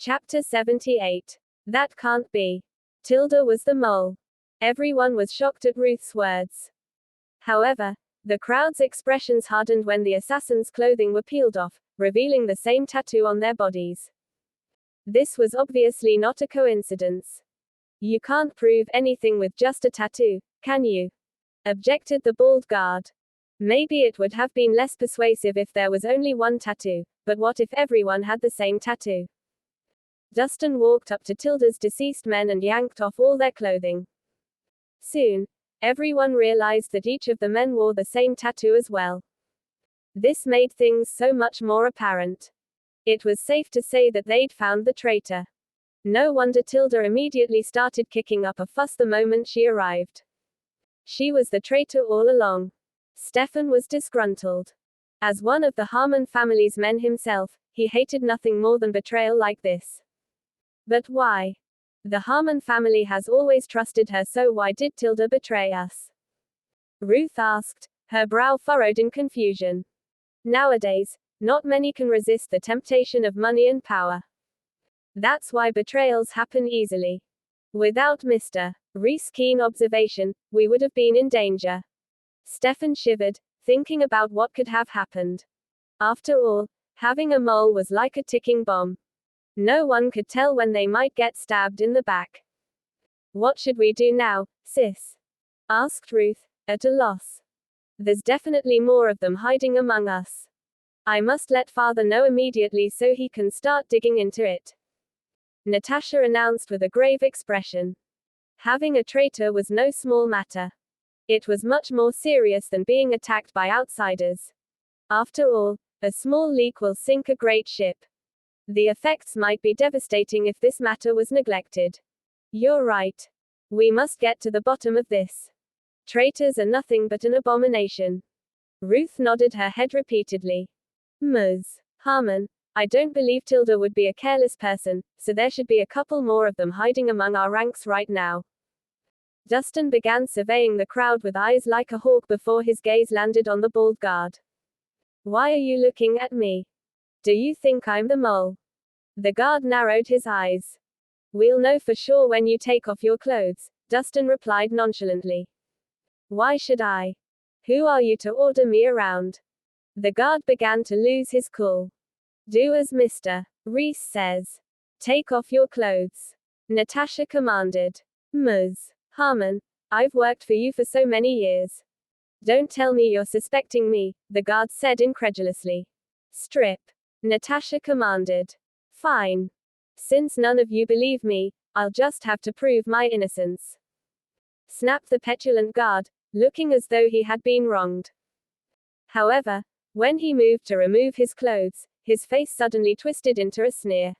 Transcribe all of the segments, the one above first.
Chapter 78. That can't be. Tilda was the mole. Everyone was shocked at Ruth's words. However, the crowd's expressions hardened when the assassins' clothing were peeled off, revealing the same tattoo on their bodies. This was obviously not a coincidence. You can't prove anything with just a tattoo, can you? Objected the bald guard. Maybe it would have been less persuasive if there was only one tattoo, but what if everyone had the same tattoo? Dustin walked up to Tilda's deceased men and yanked off all their clothing. Soon, everyone realized that each of the men wore the same tattoo as well. This made things so much more apparent. It was safe to say that they'd found the traitor. No wonder Tilda immediately started kicking up a fuss the moment she arrived. She was the traitor all along. Stefan was disgruntled. As one of the Harmon family's men himself, he hated nothing more than betrayal like this. But why? The Harmon family has always trusted her, so why did Tilda betray us? Ruth asked, her brow furrowed in confusion. Nowadays, not many can resist the temptation of money and power. That's why betrayals happen easily. Without Mr. Rhys' keen observation, we would have been in danger. Stefan shivered, thinking about what could have happened. After all, having a mole was like a ticking bomb. No one could tell when they might get stabbed in the back. What should we do now, sis? Asked Ruth, at a loss. There's definitely more of them hiding among us. I must let father know immediately so he can start digging into it. Natasha announced with a grave expression. Having a traitor was no small matter. It was much more serious than being attacked by outsiders. After all, a small leak will sink a great ship. The effects might be devastating if this matter was neglected. You're right. We must get to the bottom of this. Traitors are nothing but an abomination. Ruth nodded her head repeatedly. Ms. Harmon, I don't believe Tilda would be a careless person, so there should be a couple more of them hiding among our ranks right now. Dustin began surveying the crowd with eyes like a hawk before his gaze landed on the bald guard. Why are you looking at me? Do you think I'm the mole? The guard narrowed his eyes. We'll know for sure when you take off your clothes, Dustin replied nonchalantly. Why should I? Who are you to order me around? The guard began to lose his cool. Do as Mr. Rhys says. Take off your clothes. Natasha commanded. Ms. Harmon, I've worked for you for so many years. Don't tell me you're suspecting me, the guard said incredulously. Strip. Natasha commanded. Fine. Since none of you believe me, I'll just have to prove my innocence. Snapped the petulant guard, looking as though he had been wronged. However, when he moved to remove his clothes, his face suddenly twisted into a sneer.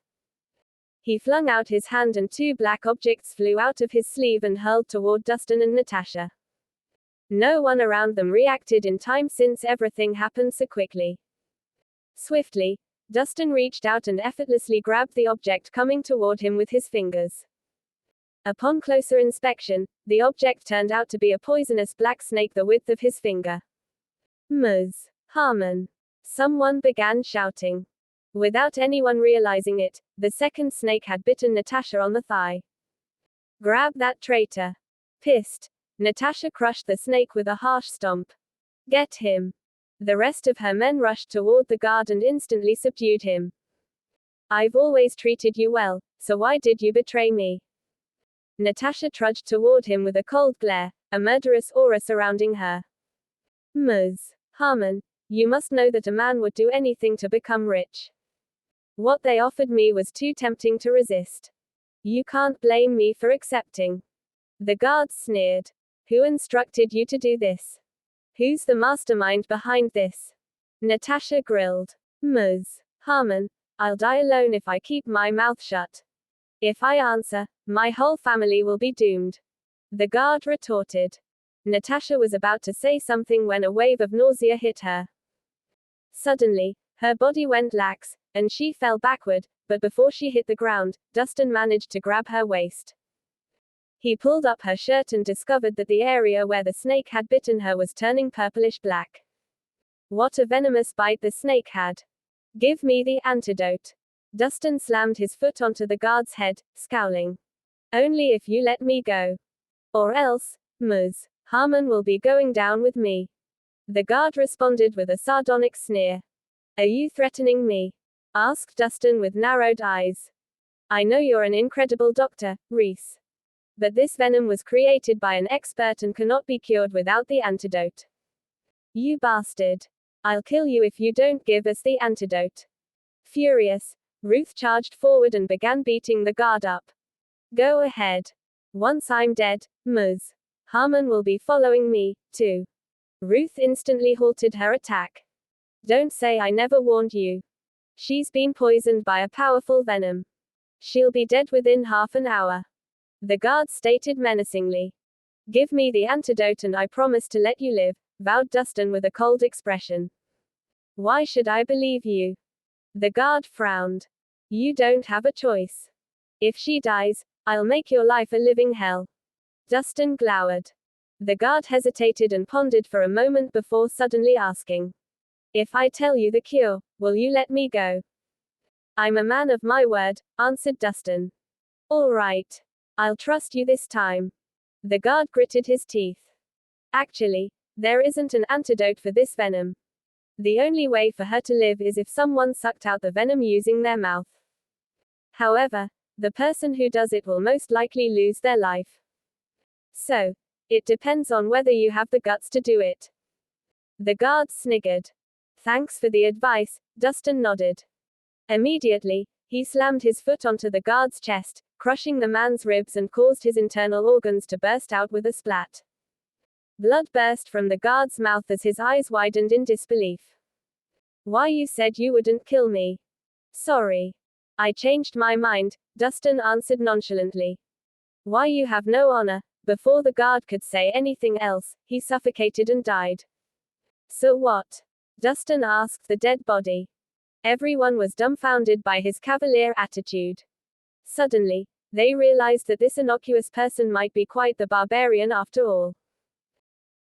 He flung out his hand and two black objects flew out of his sleeve and hurled toward Dustin and Natasha. No one around them reacted in time since everything happened so quickly. Swiftly, Dustin reached out and effortlessly grabbed the object coming toward him with his fingers. Upon closer inspection, the object turned out to be a poisonous black snake the width of his finger. Ms. Harmon. Someone began shouting. Without anyone realizing it, the second snake had bitten Natasha on the thigh. Grab that traitor. Pissed, Natasha crushed the snake with a harsh stomp. Get him. The rest of her men rushed toward the guard and instantly subdued him. I've always treated you well, so why did you betray me? Natasha trudged toward him with a cold glare, a murderous aura surrounding her. Ms. Harmon, you must know that a man would do anything to become rich. What they offered me was too tempting to resist. You can't blame me for accepting. The guards sneered. Who instructed you to do this? Who's the mastermind behind this? Natasha grilled. Ms. Harmon, I'll die alone if I keep my mouth shut. If I answer, my whole family will be doomed. The guard retorted. Natasha was about to say something when a wave of nausea hit her. Suddenly, her body went lax, and she fell backward, but before she hit the ground, Dustin managed to grab her waist. He pulled up her shirt and discovered that the area where the snake had bitten her was turning purplish black. What a venomous bite the snake had. Give me the antidote. Dustin slammed his foot onto the guard's head, scowling. Only if you let me go. Or else, Ms. Harmon will be going down with me. The guard responded with a sardonic sneer. Are you threatening me? Asked Dustin with narrowed eyes. I know you're an incredible doctor, Rhys. But this venom was created by an expert and cannot be cured without the antidote. You bastard. I'll kill you if you don't give us the antidote. Furious, Ruth charged forward and began beating the guard up. Go ahead. Once I'm dead, Ms. Harmon will be following me, too. Ruth instantly halted her attack. Don't say I never warned you. She's been poisoned by a powerful venom. She'll be dead within half an hour. The guard stated menacingly. Give me the antidote and I promise to let you live, vowed Dustin with a cold expression. Why should I believe you? The guard frowned. You don't have a choice. If she dies, I'll make your life a living hell. Dustin glowered. The guard hesitated and pondered for a moment before suddenly asking. If I tell you the cure, will you let me go? I'm a man of my word, answered Dustin. All right. I'll trust you this time. The guard gritted his teeth. Actually, there isn't an antidote for this venom. The only way for her to live is if someone sucked out the venom using their mouth. However, the person who does it will most likely lose their life. So, it depends on whether you have the guts to do it. The guard sniggered. Thanks for the advice, Dustin nodded. Immediately, he slammed his foot onto the guard's chest, crushing the man's ribs and caused his internal organs to burst out with a splat. Blood burst from the guard's mouth as his eyes widened in disbelief. Why you said you wouldn't kill me? Sorry. I changed my mind, Dustin answered nonchalantly. Why you have no honor. Before the guard could say anything else, he suffocated and died. So what? Dustin asked the dead body. Everyone was dumbfounded by his cavalier attitude. Suddenly, they realized that this innocuous person might be quite the barbarian after all.